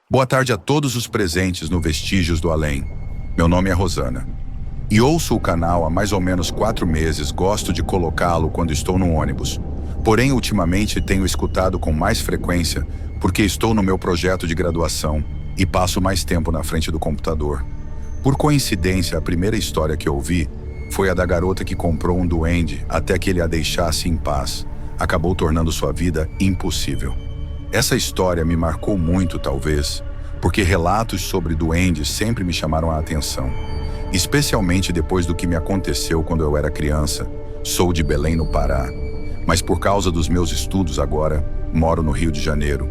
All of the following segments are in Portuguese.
Boa tarde a todos os presentes no Vestígios do Além. Meu nome é Rosana. E ouço o canal há mais ou menos 4 meses, gosto de colocá-lo quando estou no ônibus. Porém, ultimamente tenho escutado com mais frequência porque estou no meu projeto de graduação e passo mais tempo na frente do computador. Por coincidência, a primeira história que ouvi foi a da garota que comprou um duende até que ele a deixasse em paz. Acabou tornando sua vida impossível. Essa história me marcou muito, talvez, porque relatos sobre duendes sempre me chamaram a atenção. Especialmente depois do que me aconteceu quando eu era criança. Sou de Belém, no Pará, mas por causa dos meus estudos agora, moro no Rio de Janeiro.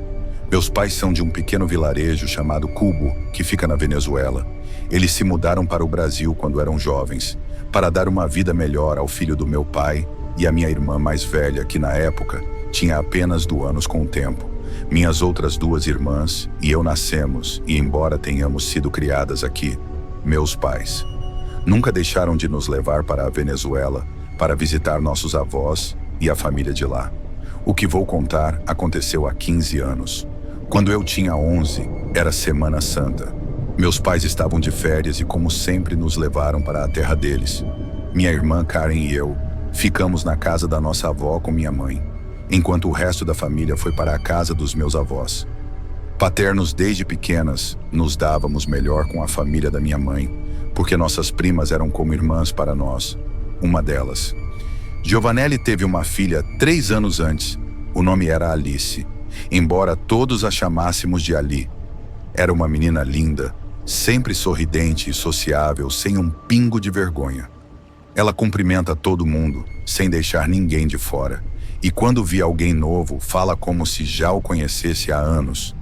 Meus pais são de um pequeno vilarejo chamado Cubo, que fica na Venezuela. Eles se mudaram para o Brasil quando eram jovens, para dar uma vida melhor ao filho do meu pai e à minha irmã mais velha, que na época tinha apenas 2 anos com o tempo. Minhas outras 2 irmãs e eu nascemos, e embora tenhamos sido criadas aqui, meus pais nunca deixaram de nos levar para a Venezuela para visitar nossos avós e a família de lá. O que vou contar aconteceu há 15 anos. Quando eu tinha 11, era Semana Santa. Meus pais estavam de férias e, como sempre, nos levaram para a terra deles. Minha irmã Karen e eu ficamos na casa da nossa avó com minha mãe, enquanto o resto da família foi para a casa dos meus avós. Paternos desde pequenas, nos dávamos melhor com a família da minha mãe, porque nossas primas eram como irmãs para nós. Uma delas, Giovanelli, teve uma filha 3 anos antes. O nome era Alice, embora todos a chamássemos de Ali. Era uma menina linda, sempre sorridente e sociável, sem um pingo de vergonha. Ela cumprimenta todo mundo, sem deixar ninguém de fora. E quando vê alguém novo, fala como se já o conhecesse há anos.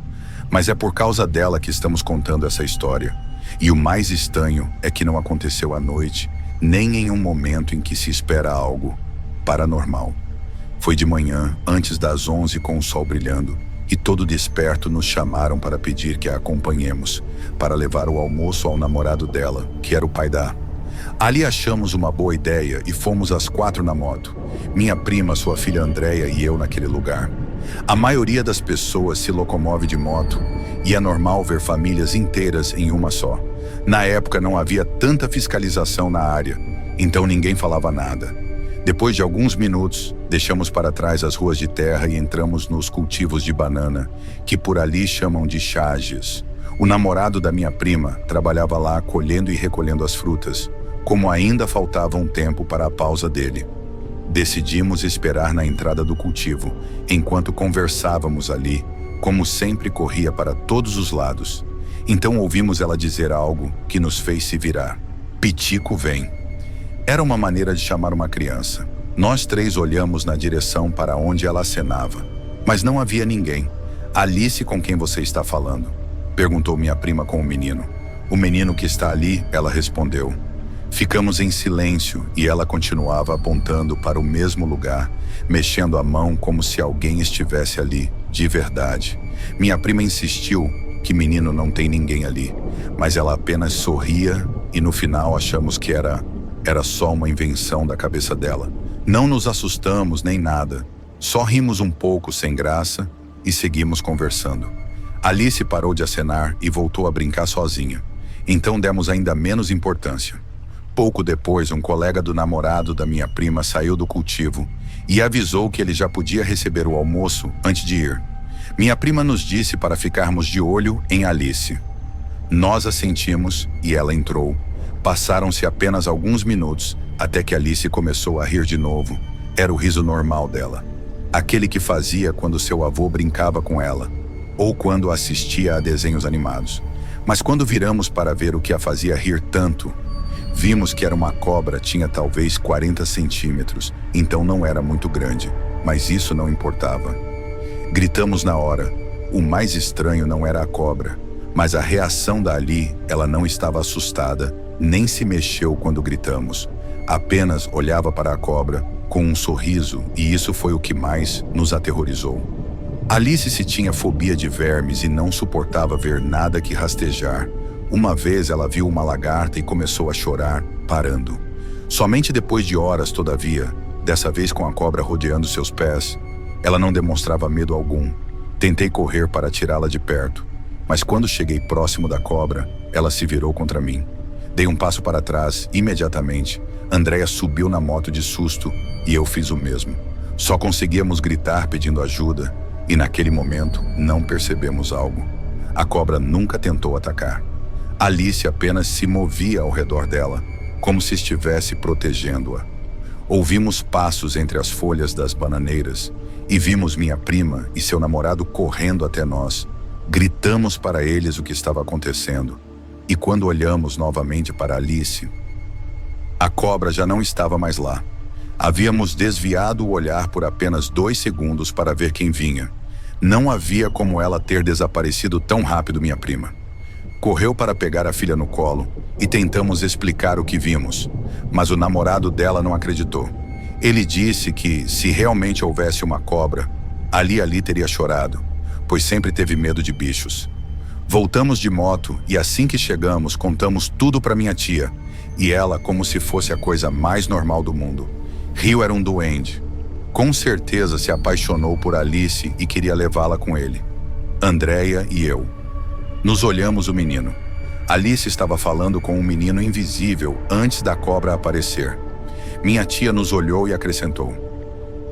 Mas é por causa dela que estamos contando essa história. E o mais estranho é que não aconteceu à noite, nem em um momento em que se espera algo paranormal. Foi de manhã, antes das 11, com o sol brilhando, e todo desperto nos chamaram para pedir que a acompanhemos, para levar o almoço ao namorado dela, que era o pai da... Ali achamos uma boa ideia e fomos as 4 na moto. Minha prima, sua filha Andréia e eu naquele lugar. A maioria das pessoas se locomove de moto e é normal ver famílias inteiras em uma só. Na época não havia tanta fiscalização na área, então ninguém falava nada. Depois de alguns minutos, deixamos para trás as ruas de terra e entramos nos cultivos de banana, que por ali chamam de chages. O namorado da minha prima trabalhava lá colhendo e recolhendo as frutas. Como ainda faltava um tempo para a pausa dele, decidimos esperar na entrada do cultivo, enquanto conversávamos ali, como sempre corria para todos os lados. Então ouvimos ela dizer algo que nos fez se virar. Pitico vem. Era uma maneira de chamar uma criança. Nós 3 olhamos na direção para onde ela acenava, mas não havia ninguém. Alice, com quem você está falando? Perguntou minha prima com o menino. O menino que está ali, ela respondeu. Ficamos em silêncio e ela continuava apontando para o mesmo lugar, mexendo a mão como se alguém estivesse ali, de verdade. Minha prima insistiu que menino não tem ninguém ali, mas ela apenas sorria e no final achamos que era só uma invenção da cabeça dela. Não nos assustamos nem nada, só rimos um pouco sem graça e seguimos conversando. Alice parou de acenar e voltou a brincar sozinha, então demos ainda menos importância. Pouco depois, um colega do namorado da minha prima saiu do cultivo e avisou que ele já podia receber o almoço antes de ir. Minha prima nos disse para ficarmos de olho em Alice. Nós assentimos e ela entrou. Passaram-se apenas alguns minutos até que Alice começou a rir de novo. Era o riso normal dela, aquele que fazia quando seu avô brincava com ela ou quando assistia a desenhos animados. Mas quando viramos para ver o que a fazia rir tanto, vimos que era uma cobra, tinha talvez 40 centímetros, então não era muito grande, mas isso não importava. Gritamos na hora. O mais estranho não era a cobra, mas a reação da Ali. Ela não estava assustada, nem se mexeu quando gritamos. Apenas olhava para a cobra com um sorriso, e isso foi o que mais nos aterrorizou. Alice se tinha fobia de vermes e não suportava ver nada que rastejar. Uma vez ela viu uma lagarta e começou a chorar, parando. Somente depois de horas, todavia, dessa vez com a cobra rodeando seus pés, ela não demonstrava medo algum. Tentei correr para tirá-la de perto, Mas quando cheguei próximo da cobra, ela se virou contra mim. Dei um passo para trás, imediatamente. Andréia subiu na moto de susto e eu fiz o mesmo. Só conseguíamos gritar pedindo ajuda e naquele momento não percebemos algo. A cobra nunca tentou atacar. Alice apenas se movia ao redor dela, como se estivesse protegendo-a. Ouvimos passos entre as folhas das bananeiras e vimos minha prima e seu namorado correndo até nós. Gritamos para eles o que estava acontecendo. E quando olhamos novamente para Alice, a cobra já não estava mais lá. Havíamos desviado o olhar por apenas 2 segundos para ver quem vinha. Não havia como ela ter desaparecido tão rápido, minha prima. Correu para pegar a filha no colo e tentamos explicar o que vimos, mas o namorado dela não acreditou. Ele disse que, se realmente houvesse uma cobra, Ali teria chorado, pois sempre teve medo de bichos. Voltamos de moto e assim que chegamos, contamos tudo para minha tia, e ela como se fosse a coisa mais normal do mundo. Rio era um duende. Com certeza se apaixonou por Alice e queria levá-la com ele. Andréia e eu. Nos olhamos o menino. Alice estava falando com um menino invisível antes da cobra aparecer. Minha tia nos olhou e acrescentou: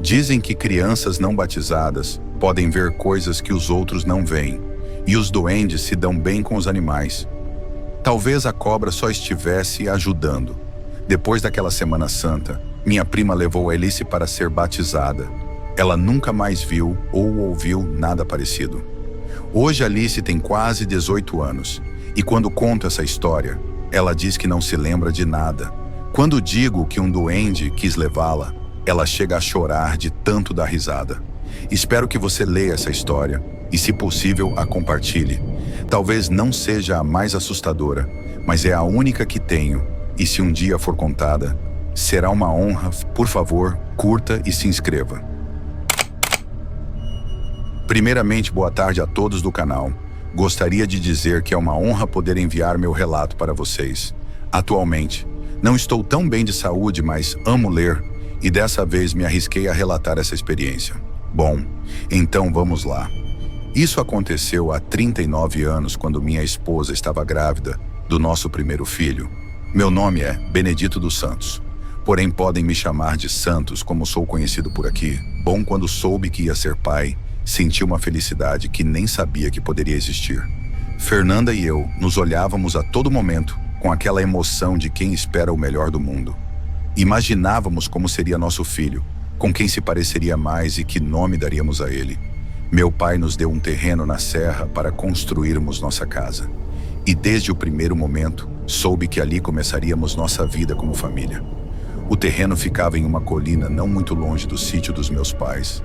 dizem que crianças não batizadas podem ver coisas que os outros não veem, e os duendes se dão bem com os animais. Talvez a cobra só estivesse ajudando. Depois daquela Semana Santa, minha prima levou Alice para ser batizada. Ela nunca mais viu ou ouviu nada parecido. Hoje Alice tem quase 18 anos, e quando conto essa história, ela diz que não se lembra de nada. Quando digo que um duende quis levá-la, ela chega a chorar de tanto dar risada. Espero que você leia essa história e, se possível, a compartilhe. Talvez não seja a mais assustadora, mas é a única que tenho, e se um dia for contada, será uma honra. Por favor, curta e se inscreva. Primeiramente, boa tarde a todos do canal. Gostaria de dizer que é uma honra poder enviar meu relato para vocês. Atualmente, não estou tão bem de saúde, mas amo ler, e dessa vez me arrisquei a relatar essa experiência. Bom, então vamos lá. Isso aconteceu há 39 anos, quando minha esposa estava grávida do nosso primeiro filho. Meu nome é Benedito dos Santos, porém podem me chamar de Santos, como sou conhecido por aqui. Bom, quando soube que ia ser pai, senti uma felicidade que nem sabia que poderia existir. Fernanda e eu nos olhávamos a todo momento com aquela emoção de quem espera o melhor do mundo. Imaginávamos como seria nosso filho, com quem se pareceria mais e que nome daríamos a ele. Meu pai nos deu um terreno na serra para construirmos nossa casa. E desde o primeiro momento, soube que ali começaríamos nossa vida como família. O terreno ficava em uma colina não muito longe do sítio dos meus pais.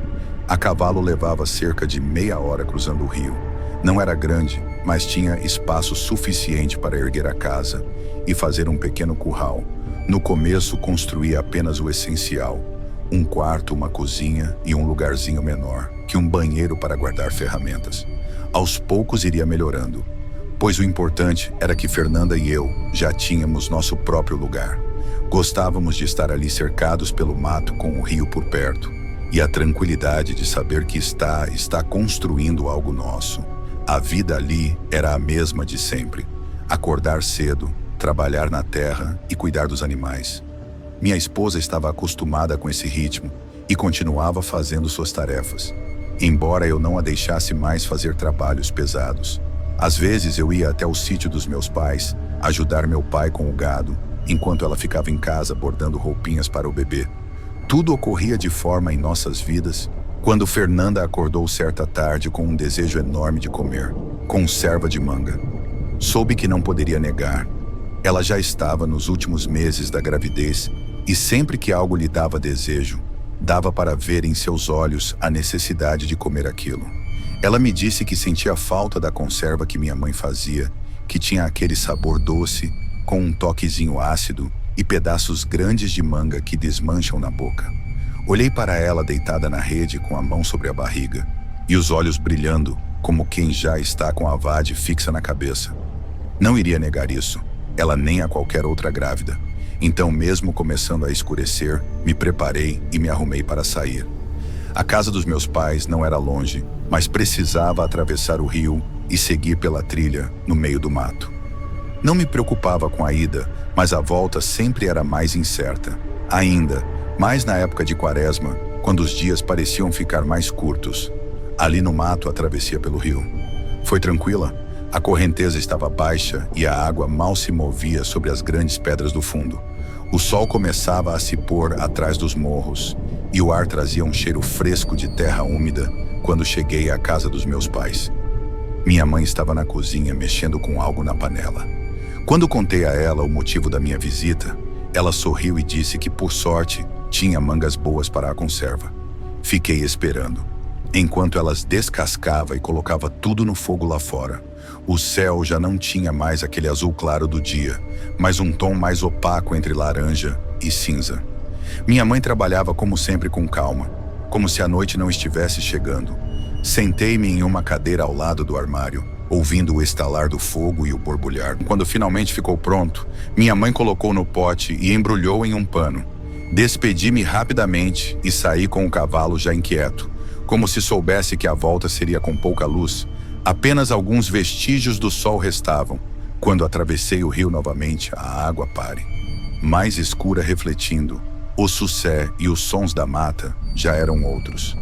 A cavalo levava cerca de meia hora cruzando o rio. Não era grande, mas tinha espaço suficiente para erguer a casa e fazer um pequeno curral. No começo, construía apenas o essencial: um quarto, uma cozinha e um lugarzinho menor, que um banheiro para guardar ferramentas. Aos poucos iria melhorando, pois o importante era que Fernanda e eu já tínhamos nosso próprio lugar. Gostávamos de estar ali cercados pelo mato com o rio por perto, e a tranquilidade de saber que está construindo algo nosso. A vida ali era a mesma de sempre: acordar cedo, trabalhar na terra e cuidar dos animais. Minha esposa estava acostumada com esse ritmo e continuava fazendo suas tarefas, embora eu não a deixasse mais fazer trabalhos pesados. Às vezes eu ia até o sítio dos meus pais, ajudar meu pai com o gado, enquanto ela ficava em casa bordando roupinhas para o bebê. Tudo ocorria de forma em nossas vidas quando Fernanda acordou certa tarde com um desejo enorme de comer conserva de manga. Soube que não poderia negar. Ela já estava nos últimos meses da gravidez e sempre que algo lhe dava desejo, dava para ver em seus olhos a necessidade de comer aquilo. Ela me disse que sentia falta da conserva que minha mãe fazia, que tinha aquele sabor doce, com um toquezinho ácido e pedaços grandes de manga que desmancham na boca. Olhei para ela deitada na rede com a mão sobre a barriga e os olhos brilhando como quem já está com a vade fixa na cabeça. Não iria negar isso, ela nem a qualquer outra grávida. Então, mesmo começando a escurecer, me preparei e me arrumei para sair. A casa dos meus pais não era longe, mas precisava atravessar o rio e segui pela trilha no meio do mato. Não me preocupava com a ida, mas a volta sempre era mais incerta. Ainda, mais na época de quaresma, quando os dias pareciam ficar mais curtos. Ali no mato, a travessia pelo rio. Foi tranquila. A correnteza estava baixa e a água mal se movia sobre as grandes pedras do fundo. O sol começava a se pôr atrás dos morros e o ar trazia um cheiro fresco de terra úmida quando cheguei à casa dos meus pais. Minha mãe estava na cozinha mexendo com algo na panela. Quando contei a ela o motivo da minha visita, ela sorriu e disse que, por sorte, tinha mangas boas para a conserva. Fiquei esperando, enquanto elas descascava e colocava tudo no fogo lá fora. O céu já não tinha mais aquele azul claro do dia, mas um tom mais opaco entre laranja e cinza. Minha mãe trabalhava como sempre com calma, como se a noite não estivesse chegando. Sentei-me em uma cadeira ao lado do armário, ouvindo o estalar do fogo e o borbulhar. Quando finalmente ficou pronto, minha mãe colocou no pote e embrulhou em um pano. Despedi-me rapidamente e saí com o cavalo já inquieto, como se soubesse que a volta seria com pouca luz. Apenas alguns vestígios do sol restavam. Quando atravessei o rio novamente, a água pare. Mais escura refletindo, o sucé e os sons da mata já eram outros.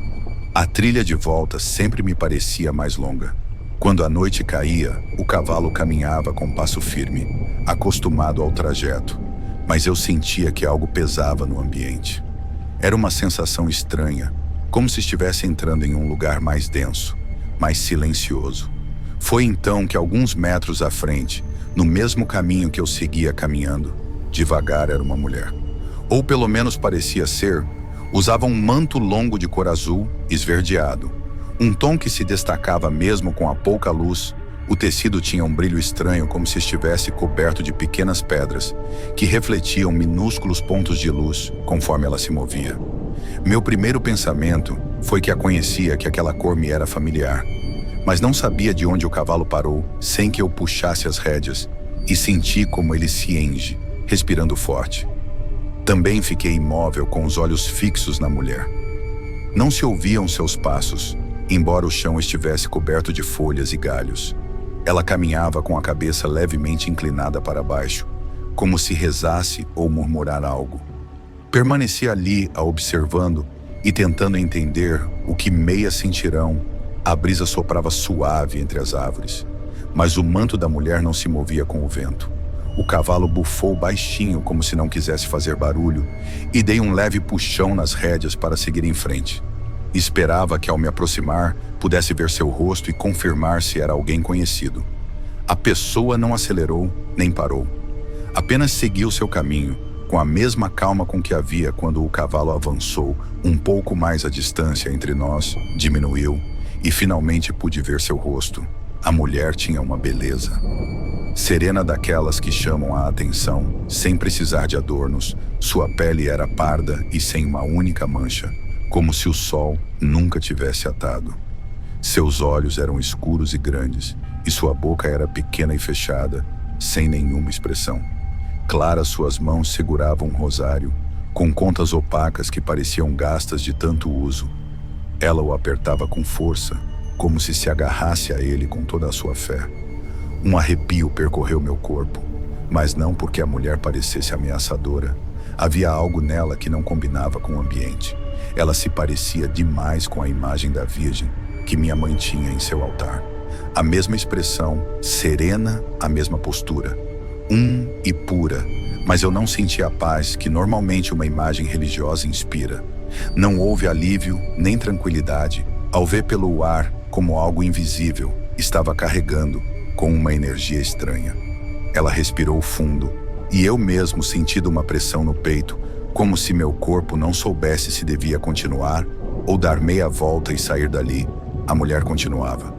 A trilha de volta sempre me parecia mais longa. Quando a noite caía, o cavalo caminhava com passo firme, acostumado ao trajeto, mas eu sentia que algo pesava no ambiente. Era uma sensação estranha, como se estivesse entrando em um lugar mais denso, mais silencioso. Foi então que, alguns metros à frente, no mesmo caminho que eu seguia caminhando, devagar era uma mulher. Ou pelo menos parecia ser. Usava um manto longo de cor azul, esverdeado. Um tom que se destacava mesmo com a pouca luz. O tecido tinha um brilho estranho, como se estivesse coberto de pequenas pedras, que refletiam minúsculos pontos de luz conforme ela se movia. Meu primeiro pensamento foi que a conhecia, que aquela cor me era familiar, mas não sabia de onde o cavalo parou sem que eu puxasse as rédeas e senti como ele se enge, respirando forte. Também fiquei imóvel com os olhos fixos na mulher. Não se ouviam seus passos, embora o chão estivesse coberto de folhas e galhos. Ela caminhava com a cabeça levemente inclinada para baixo, como se rezasse ou murmurar algo. Permaneci ali a observando e tentando entender o que meia sentirão. A brisa soprava suave entre as árvores, mas o manto da mulher não se movia com o vento. O cavalo bufou baixinho, como se não quisesse fazer barulho, e dei um leve puxão nas rédeas para seguir em frente. Esperava que, ao me aproximar, pudesse ver seu rosto e confirmar se era alguém conhecido. A pessoa não acelerou nem parou. Apenas seguiu seu caminho, com a mesma calma com que havia quando o cavalo avançou um pouco mais. A distância entre nós diminuiu e finalmente pude ver seu rosto. A mulher tinha uma beleza serena, daquelas que chamam a atenção sem precisar de adornos. Sua pele era parda e sem uma única mancha, como se o sol nunca tivesse atado. Seus olhos eram escuros e grandes, e sua boca era pequena e fechada, sem nenhuma expressão. Claras suas mãos seguravam um rosário, com contas opacas que pareciam gastas de tanto uso. Ela o apertava com força, como se agarrasse a ele com toda a sua fé. Um arrepio percorreu meu corpo, mas não porque a mulher parecesse ameaçadora. Havia algo nela que não combinava com o ambiente. Ela se parecia demais com a imagem da Virgem que minha mãe tinha em seu altar. A mesma expressão, serena, a mesma postura, e pura, mas eu não sentia a paz que normalmente uma imagem religiosa inspira. Não houve alívio nem tranquilidade ao ver pelo ar como algo invisível estava carregando com uma energia estranha. Ela respirou fundo e eu mesmo senti uma pressão no peito, como se meu corpo não soubesse se devia continuar ou dar meia volta e sair dali. A mulher continuava,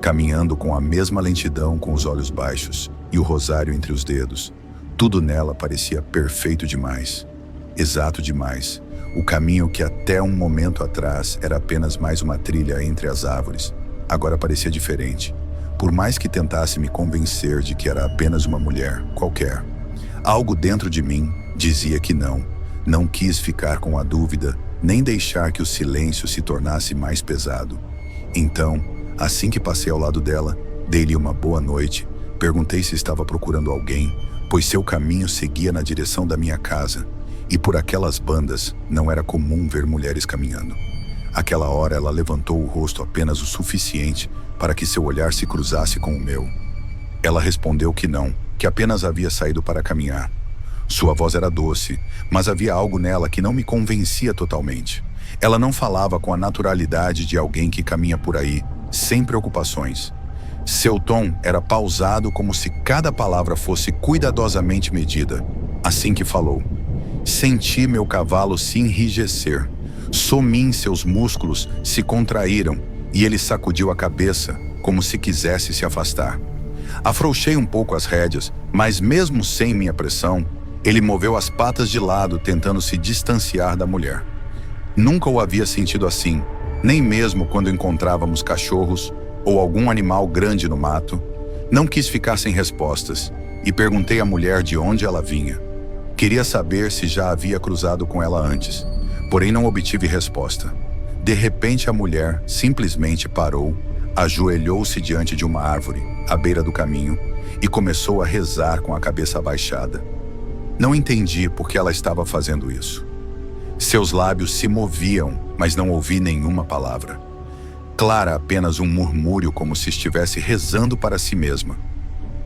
caminhando com a mesma lentidão, com os olhos baixos e o rosário entre os dedos. Tudo nela parecia perfeito demais, exato demais. O caminho que até um momento atrás era apenas mais uma trilha entre as árvores, agora parecia diferente. Por mais que tentasse me convencer de que era apenas uma mulher qualquer, algo dentro de mim dizia que não. Não quis ficar com a dúvida, nem deixar que o silêncio se tornasse mais pesado. Então, assim que passei ao lado dela, Dei-lhe uma boa noite, perguntei se estava procurando alguém, pois seu caminho seguia na direção da minha casa, e por aquelas bandas não era comum ver mulheres caminhando. Aquela hora ela levantou o rosto apenas o suficiente para que seu olhar se cruzasse com o meu. Ela respondeu que não, que apenas havia saído para caminhar. Sua voz era doce, mas havia algo nela que não me convencia totalmente. Ela não falava com a naturalidade de alguém que caminha por aí, sem preocupações. Seu tom era pausado, como se cada palavra fosse cuidadosamente medida. Assim que falou, senti meu cavalo se enrijecer. Somim seus músculos se contraíram e ele sacudiu a cabeça, como se quisesse se afastar. Afrouxei um pouco as rédeas, mas mesmo sem minha pressão, ele moveu as patas de lado, tentando se distanciar da mulher. Nunca o havia sentido assim, nem mesmo quando encontrávamos cachorros ou algum animal grande no mato. Não quis ficar sem respostas e perguntei à mulher de onde ela vinha. Queria saber se já havia cruzado com ela antes, porém não obtive resposta. De repente a mulher simplesmente parou, ajoelhou-se diante de uma árvore, à beira do caminho, e começou a rezar com a cabeça abaixada. Não entendi por que ela estava fazendo isso. Seus lábios se moviam, mas não ouvi nenhuma palavra. Clara, apenas um murmúrio, como se estivesse rezando para si mesma.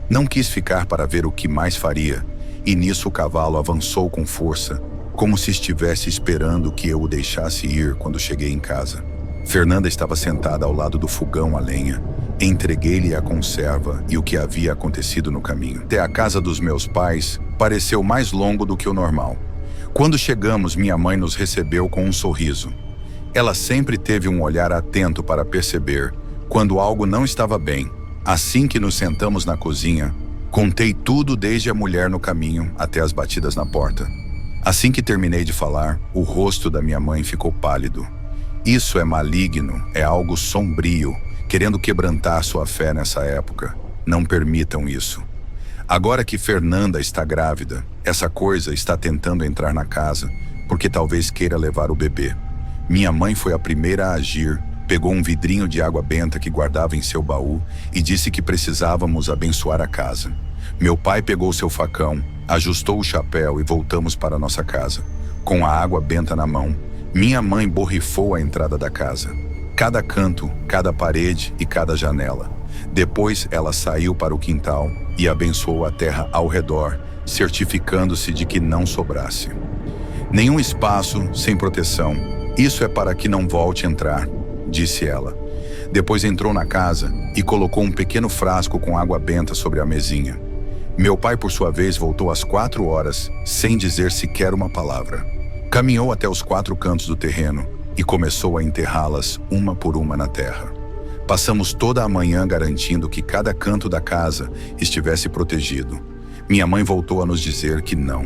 Não quis ficar para ver o que mais faria, e nisso o cavalo avançou com força, como se estivesse esperando que eu o deixasse ir quando cheguei em casa. Fernanda estava sentada ao lado do fogão a lenha. Entreguei-lhe a conserva e o que havia acontecido no caminho. Até a casa dos meus pais pareceu mais longo do que o normal. Quando chegamos, minha mãe nos recebeu com um sorriso. Ela sempre teve um olhar atento para perceber quando algo não estava bem. Assim que nos sentamos na cozinha, contei tudo desde a mulher no caminho até as batidas na porta. Assim que terminei de falar, o rosto da minha mãe ficou pálido. Isso é maligno, é algo sombrio, querendo quebrantar sua fé nessa época. Não permitam isso. Agora que Fernanda está grávida, essa coisa está tentando entrar na casa, porque talvez queira levar o bebê. Minha mãe foi a primeira a agir, pegou um vidrinho de água benta que guardava em seu baú e disse que precisávamos abençoar a casa. Meu pai pegou seu facão, ajustou o chapéu e voltamos para nossa casa. Com a água benta na mão, minha mãe borrifou a entrada da casa. Cada canto, cada parede e cada janela. Depois ela saiu para o quintal e abençoou a terra ao redor, certificando-se de que não sobrasse nenhum espaço sem proteção. Isso é para que não volte a entrar, disse ela. Depois entrou na casa e colocou um pequeno frasco com água benta sobre a mesinha. Meu pai, por sua vez, voltou às 4 horas, sem dizer sequer uma palavra. Caminhou até os 4 cantos do terreno e começou a enterrá-las uma por uma na terra. Passamos toda a manhã garantindo que cada canto da casa estivesse protegido. Minha mãe voltou a nos dizer que não.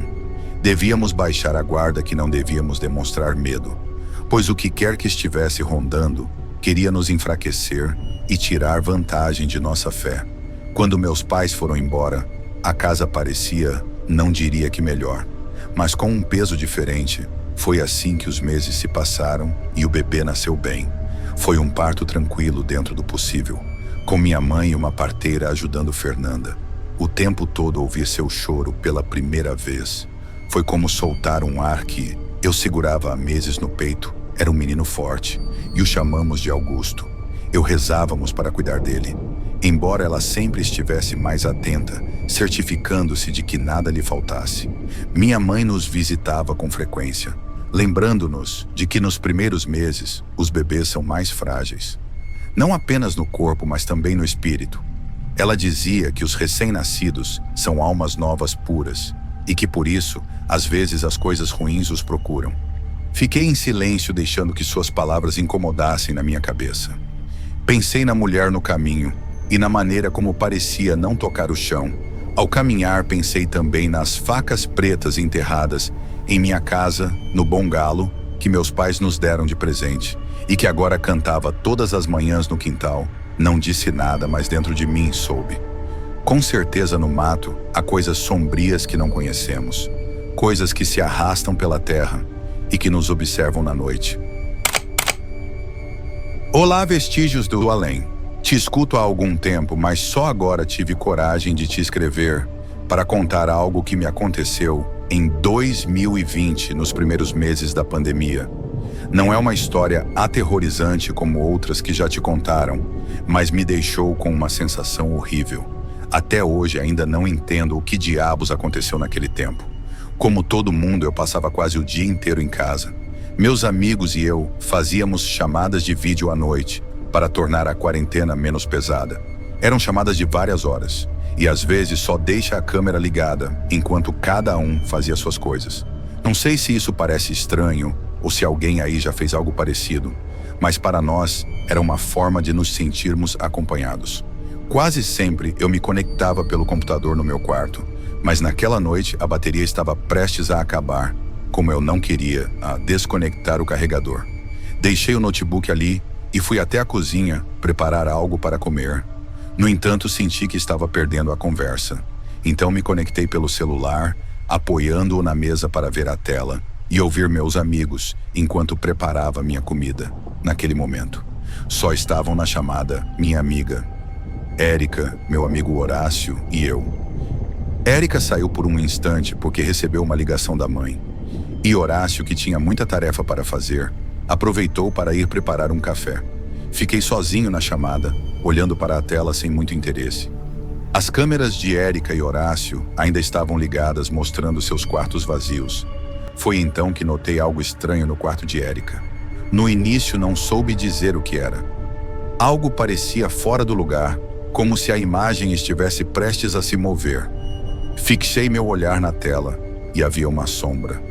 Devíamos baixar a guarda, que não devíamos demonstrar medo, pois o que quer que estivesse rondando queria nos enfraquecer e tirar vantagem de nossa fé. Quando meus pais foram embora, a casa parecia, não diria que melhor, mas com um peso diferente. Foi assim que os meses se passaram e o bebê nasceu bem. Foi um parto tranquilo dentro do possível, com minha mãe e uma parteira ajudando Fernanda. O tempo todo ouvi seu choro pela primeira vez. Foi como soltar um ar que eu segurava há meses no peito. Era um menino forte e o chamamos de Augusto. Eu rezávamos para cuidar dele, embora ela sempre estivesse mais atenta, certificando-se de que nada lhe faltasse. Minha mãe nos visitava com frequência, lembrando-nos de que nos primeiros meses os bebês são mais frágeis. Não apenas no corpo, mas também no espírito. Ela dizia que os recém-nascidos são almas novas puras e que por isso, às vezes, as coisas ruins os procuram. Fiquei em silêncio, deixando que suas palavras incomodassem na minha cabeça. Pensei na mulher no caminho e na maneira como parecia não tocar o chão. Ao caminhar, pensei também nas facas pretas enterradas em minha casa, no bongalo, que meus pais nos deram de presente e que agora cantava todas as manhãs no quintal. Não disse nada, mas dentro de mim soube. Com certeza no mato há coisas sombrias que não conhecemos, coisas que se arrastam pela terra e que nos observam na noite. Olá, vestígios do além. Te escuto há algum tempo, mas só agora tive coragem de te escrever para contar algo que me aconteceu em 2020, nos primeiros meses da pandemia. Não é uma história aterrorizante como outras que já te contaram, mas me deixou com uma sensação horrível. Até hoje ainda não entendo o que diabos aconteceu naquele tempo. Como todo mundo, eu passava quase o dia inteiro em casa. Meus amigos e eu fazíamos chamadas de vídeo à noite para tornar a quarentena menos pesada. Eram chamadas de várias horas, e às vezes só deixa a câmera ligada enquanto cada um fazia suas coisas. Não sei se isso parece estranho ou se alguém aí já fez algo parecido, mas para nós era uma forma de nos sentirmos acompanhados. Quase sempre eu me conectava pelo computador no meu quarto, mas naquela noite a bateria estava prestes a acabar, como eu não queria desconectar o carregador. Deixei o notebook ali e fui até a cozinha preparar algo para comer. No entanto, senti que estava perdendo a conversa. Então me conectei pelo celular, apoiando-o na mesa para ver a tela e ouvir meus amigos enquanto preparava minha comida. Naquele momento, só estavam na chamada minha amiga Érica, meu amigo Horácio e eu. Érica saiu por um instante porque recebeu uma ligação da mãe. E Horácio, que tinha muita tarefa para fazer, aproveitou para ir preparar um café. Fiquei sozinho na chamada, olhando para a tela sem muito interesse. As câmeras de Érica e Horácio ainda estavam ligadas, mostrando seus quartos vazios. Foi então que notei algo estranho no quarto de Érica. No início não soube dizer o que era. Algo parecia fora do lugar, como se a imagem estivesse prestes a se mover. Fixei meu olhar na tela e havia uma sombra.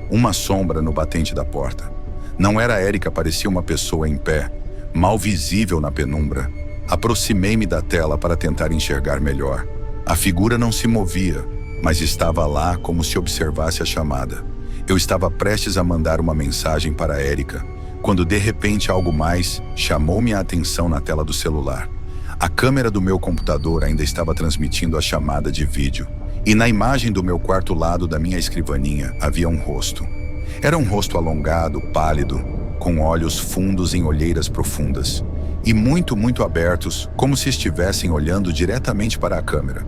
Uma sombra no batente da porta. Não era Érica, parecia uma pessoa em pé, mal visível na penumbra. Aproximei-me da tela para tentar enxergar melhor. A figura não se movia, mas estava lá como se observasse a chamada. Eu estava prestes a mandar uma mensagem para Érica, quando de repente algo mais chamou minha atenção na tela do celular. A câmera do meu computador ainda estava transmitindo a chamada de vídeo, e na imagem do meu quarto lado da minha escrivaninha havia um rosto. Era um rosto alongado, pálido, com olhos fundos em olheiras profundas, e muito abertos, como se estivessem olhando diretamente para a câmera.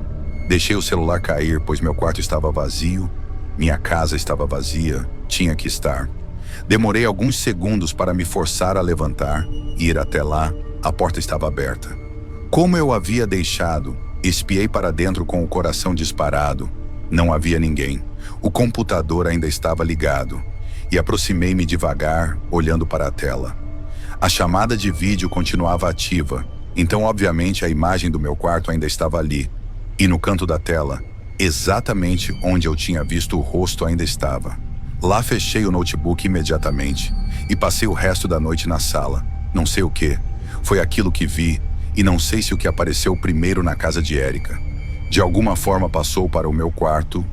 Deixei o celular cair, pois meu quarto estava vazio, minha casa estava vazia, tinha que estar. Demorei alguns segundos para me forçar a levantar e ir até lá. A porta estava aberta. Como eu havia deixado, espiei para dentro com o coração disparado. Não havia ninguém. O computador ainda estava ligado. E aproximei-me devagar, olhando para a tela. A chamada de vídeo continuava ativa, então obviamente a imagem do meu quarto ainda estava ali. E no canto da tela, exatamente onde eu tinha visto o rosto, ainda estava. Lá fechei o notebook imediatamente e passei o resto da noite na sala. Não sei o que. Foi aquilo que vi, e não sei se o que apareceu primeiro na casa de Érica. De alguma forma passou para o meu quarto.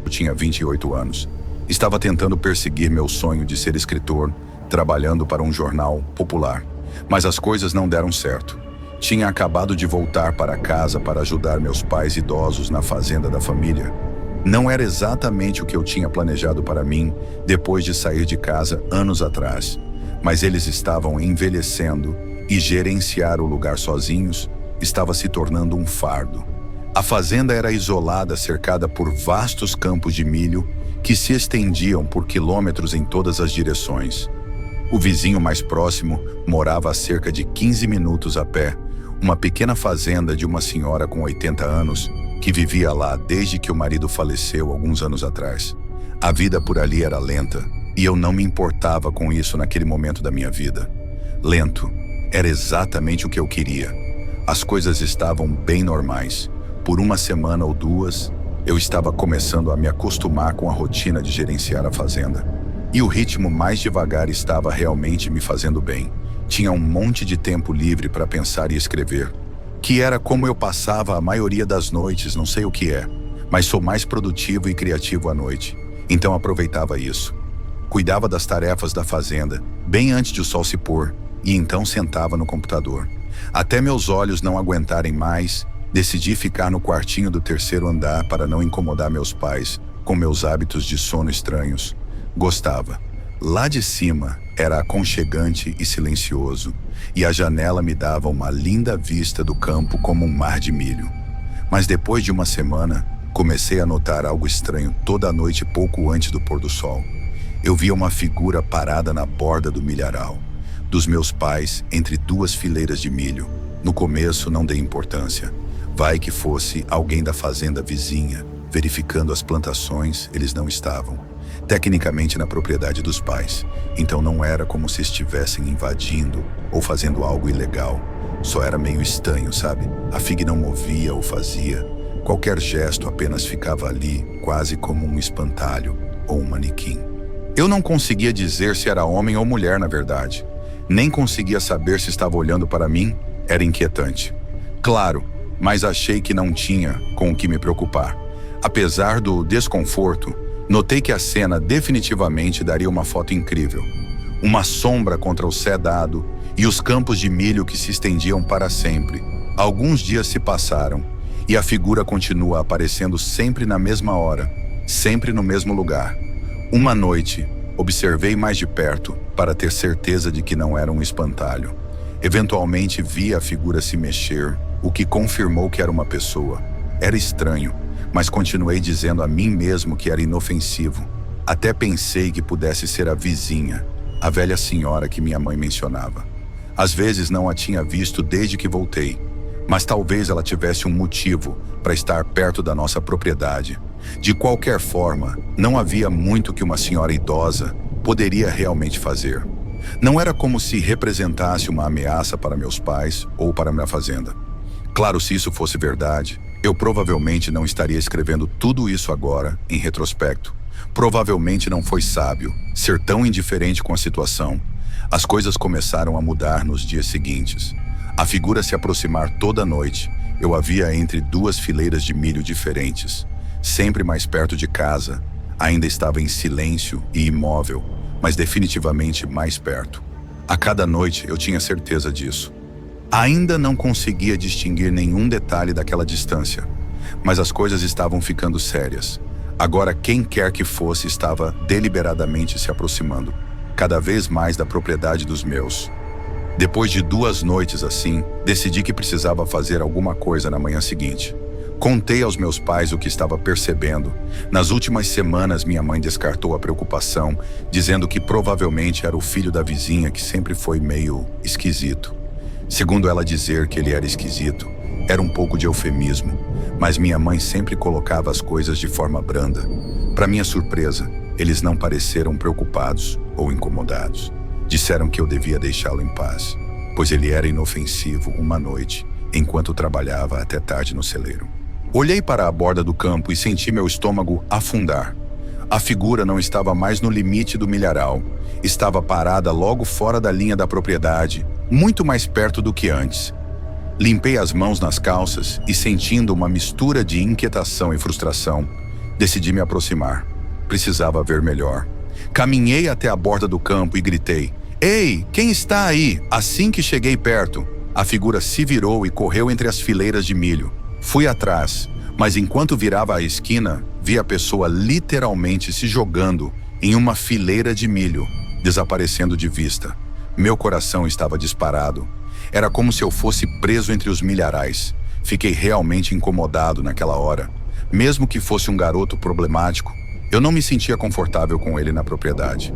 Eu tinha 28 anos. Estava tentando perseguir meu sonho de ser escritor, trabalhando para um jornal popular. Mas as coisas não deram certo. Tinha acabado de voltar para casa para ajudar meus pais idosos na fazenda da família. Não era exatamente o que eu tinha planejado para mim depois de sair de casa anos atrás. Mas eles estavam envelhecendo e gerenciar o lugar sozinhos estava se tornando um fardo. A fazenda era isolada, cercada por vastos campos de milho que se estendiam por quilômetros em todas as direções. O vizinho mais próximo morava a cerca de 15 minutos a pé, uma pequena fazenda de uma senhora com 80 anos que vivia lá desde que o marido faleceu alguns anos atrás. A vida por ali era lenta e eu não me importava com isso naquele momento da minha vida. Lento era exatamente o que eu queria. As coisas estavam bem normais. Por uma semana ou duas, eu estava começando a me acostumar com a rotina de gerenciar a fazenda. E o ritmo mais devagar estava realmente me fazendo bem. Tinha um monte de tempo livre para pensar e escrever, que era como eu passava a maioria das noites, não sei o que é, mas sou mais produtivo e criativo à noite. Então aproveitava isso. Cuidava das tarefas da fazenda, bem antes de o sol se pôr, e então sentava no computador. Até meus olhos não aguentarem mais, decidi ficar no quartinho do terceiro andar para não incomodar meus pais com meus hábitos de sono estranhos. Gostava. Lá de cima, Era aconchegante e silencioso, e a janela me dava uma linda vista do campo como um mar de milho. Mas depois de uma semana, comecei a notar algo estranho toda a noite pouco antes do pôr do sol. Eu via uma figura parada na borda do milharal, dos meus pais, entre duas fileiras de milho. No começo não dei importância. Vai que fosse alguém da fazenda vizinha, verificando as plantações, eles não estavam. Tecnicamente na propriedade dos pais, então não era como se estivessem invadindo ou fazendo algo ilegal. Só era meio estranho, sabe? A FIG não movia ou fazia. Qualquer gesto apenas ficava ali, quase como um espantalho ou um manequim. Eu não conseguia dizer se era homem ou mulher, na verdade. Nem conseguia saber se estava olhando para mim. Era inquietante. Claro, mas achei que não tinha com o que me preocupar. Apesar do desconforto, notei que a cena definitivamente daria uma foto incrível. Uma sombra contra o cedado e os campos de milho que se estendiam para sempre. Alguns dias se passaram e a figura continua aparecendo sempre na mesma hora, sempre no mesmo lugar. Uma noite, observei mais de perto para ter certeza de que não era um espantalho. Eventualmente vi a figura se mexer, o que confirmou que era uma pessoa. Era estranho, mas continuei dizendo a mim mesmo que era inofensivo. Até pensei que pudesse ser a vizinha, a velha senhora que minha mãe mencionava. Às vezes não a tinha visto desde que voltei, mas talvez ela tivesse um motivo para estar perto da nossa propriedade. De qualquer forma, não havia muito que uma senhora idosa poderia realmente fazer. Não era como se representasse uma ameaça para meus pais ou para minha fazenda. Claro, se isso fosse verdade, eu provavelmente não estaria escrevendo tudo isso agora, em retrospecto. Provavelmente não foi sábio ser tão indiferente com a situação. As coisas começaram a mudar nos dias seguintes. A figura se aproximar toda noite. Eu a via entre duas fileiras de milho diferentes. Sempre mais perto de casa. Ainda estava em silêncio e imóvel, mas definitivamente mais perto. A cada noite eu tinha certeza disso. Ainda não conseguia distinguir nenhum detalhe daquela distância, mas as coisas estavam ficando sérias. Agora quem quer que fosse estava deliberadamente se aproximando, cada vez mais da propriedade dos meus. Depois de 2 noites assim, decidi que precisava fazer alguma coisa na manhã seguinte. Contei aos meus pais o que estava percebendo. Nas últimas semanas, minha mãe descartou a preocupação, dizendo que provavelmente era o filho da vizinha que sempre foi meio esquisito. Segundo ela dizer que ele era esquisito, era um pouco de eufemismo, mas minha mãe sempre colocava as coisas de forma branda. Para minha surpresa, eles não pareceram preocupados ou incomodados. Disseram que eu devia deixá-lo em paz, pois ele era inofensivo uma noite, enquanto trabalhava até tarde no celeiro. Olhei para a borda do campo e senti meu estômago afundar. A figura não estava mais no limite do milharal. Estava parada logo fora da linha da propriedade, muito mais perto do que antes. Limpei as mãos nas calças e, sentindo uma mistura de inquietação e frustração, decidi me aproximar. Precisava ver melhor. Caminhei até a borda do campo e gritei: "Ei, quem está aí?" Assim que cheguei perto, a figura se virou e correu entre as fileiras de milho. Fui atrás, mas enquanto virava a esquina, vi a pessoa literalmente se jogando em uma fileira de milho, desaparecendo de vista. Meu coração estava disparado. Era como se eu fosse preso entre os milharais. Fiquei realmente incomodado naquela hora. Mesmo que fosse um garoto problemático, eu não me sentia confortável com ele na propriedade.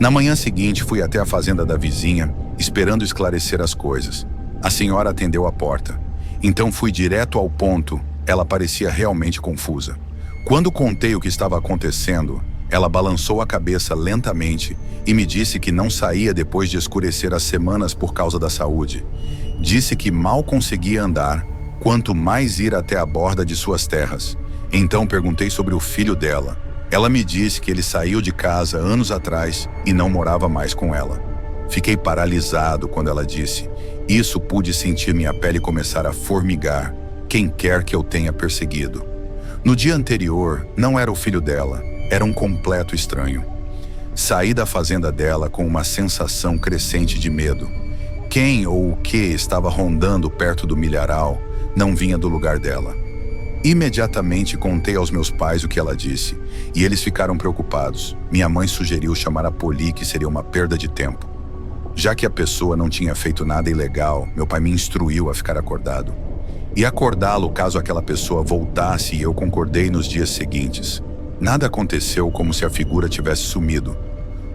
Na manhã seguinte, fui até a fazenda da vizinha, esperando esclarecer as coisas. A senhora atendeu a porta. Então fui direto ao ponto. Ela parecia realmente confusa. Quando contei o que estava acontecendo, ela balançou a cabeça lentamente e me disse que não saía depois de escurecer as semanas por causa da saúde. Disse que mal conseguia andar, quanto mais ir até a borda de suas terras. Então perguntei sobre o filho dela. Ela me disse que ele saiu de casa anos atrás e não morava mais com ela. Fiquei paralisado quando ela disse isso. Pude sentir minha pele começar a formigar, quem quer que eu tenha perseguido. No dia anterior, não era o filho dela, era um completo estranho. Saí da fazenda dela com uma sensação crescente de medo. Quem ou o que estava rondando perto do milharal não vinha do lugar dela. Imediatamente contei aos meus pais o que ela disse, e eles ficaram preocupados. Minha mãe sugeriu chamar a Poli, que seria uma perda de tempo. Já que a pessoa não tinha feito nada ilegal, meu pai me instruiu a ficar acordado. E acordá-lo caso aquela pessoa voltasse, e eu concordei nos dias seguintes. Nada aconteceu, como se a figura tivesse sumido.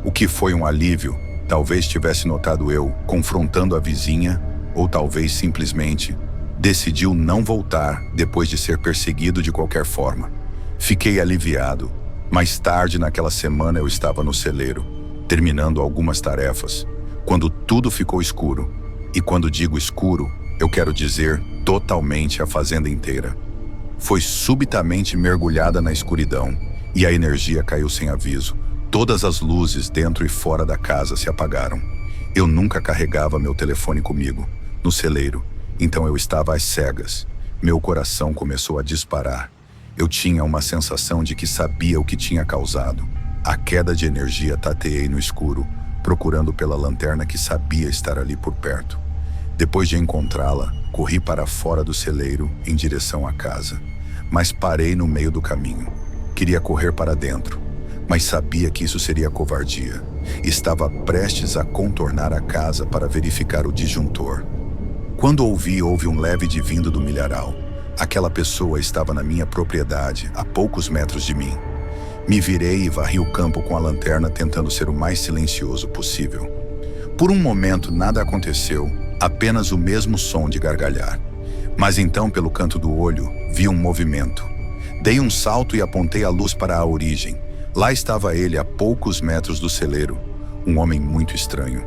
O que foi um alívio, talvez tivesse notado eu, confrontando a vizinha, ou talvez simplesmente decidiu não voltar depois de ser perseguido de qualquer forma. Fiquei aliviado. Mais tarde naquela semana eu estava no celeiro, terminando algumas tarefas, quando tudo ficou escuro. E quando digo escuro, eu quero dizer totalmente a fazenda inteira. Foi subitamente mergulhada na escuridão, e a energia caiu sem aviso. Todas as luzes dentro e fora da casa se apagaram. Eu nunca carregava meu telefone comigo, no celeiro, então eu estava às cegas. Meu coração começou a disparar. Eu tinha uma sensação de que sabia o que tinha causado. A queda de energia. Tateei no escuro, procurando pela lanterna que sabia estar ali por perto. Depois de encontrá-la, corri para fora do celeiro, em direção à casa. Mas parei no meio do caminho. Queria correr para dentro, mas sabia que isso seria covardia. Estava prestes a contornar a casa para verificar o disjuntor. Quando houve um leve de vindo do milharal. Aquela pessoa estava na minha propriedade, a poucos metros de mim. Me virei e varri o campo com a lanterna, tentando ser o mais silencioso possível. Por um momento nada aconteceu, apenas o mesmo som de gargalhar. Mas então, pelo canto do olho, vi um movimento. Dei um salto e apontei a luz para a origem. Lá estava ele, a poucos metros do celeiro. Um homem muito estranho.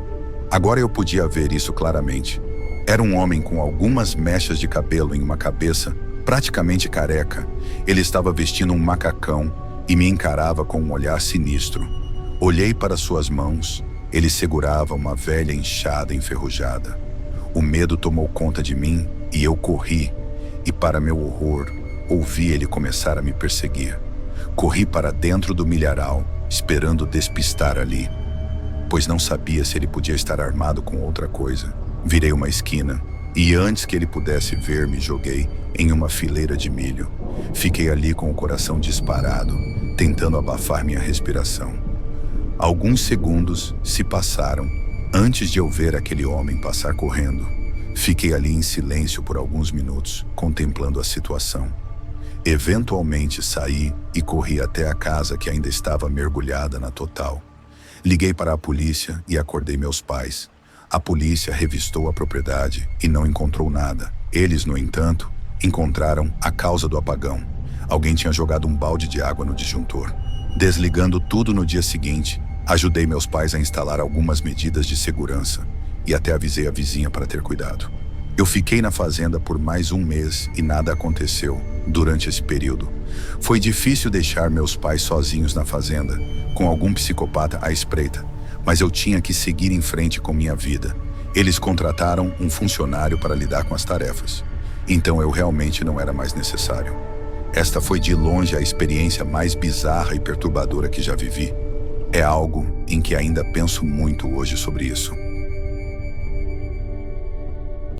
Agora eu podia ver isso claramente. Era um homem com algumas mechas de cabelo em uma cabeça, praticamente careca. Ele estava vestindo um macacão e me encarava com um olhar sinistro. Olhei para suas mãos. Ele segurava uma velha enxada enferrujada. O medo tomou conta de mim e eu corri. E para meu horror, ouvi ele começar a me perseguir. Corri para dentro do milharal, esperando despistar ali, pois não sabia se ele podia estar armado com outra coisa. Virei uma esquina e antes que ele pudesse ver, me joguei em uma fileira de milho. Fiquei ali com o coração disparado, tentando abafar minha respiração. Alguns segundos se passaram antes de eu ver aquele homem passar correndo. Fiquei ali em silêncio por alguns minutos, contemplando a situação. Eventualmente saí e corri até a casa, que ainda estava mergulhada na total. Liguei para a polícia e acordei meus pais. A polícia revistou a propriedade e não encontrou nada. Eles, no entanto, encontraram a causa do apagão. Alguém tinha jogado um balde de água no disjuntor. Desligando tudo no dia seguinte, ajudei meus pais a instalar algumas medidas de segurança e até avisei a vizinha para ter cuidado. Eu fiquei na fazenda por mais um mês e nada aconteceu durante esse período. Foi difícil deixar meus pais sozinhos na fazenda, com algum psicopata à espreita, mas eu tinha que seguir em frente com minha vida. Eles contrataram um funcionário para lidar com as tarefas. Então eu realmente não era mais necessário. Esta foi de longe a experiência mais bizarra e perturbadora que já vivi. É algo em que ainda penso muito hoje sobre isso.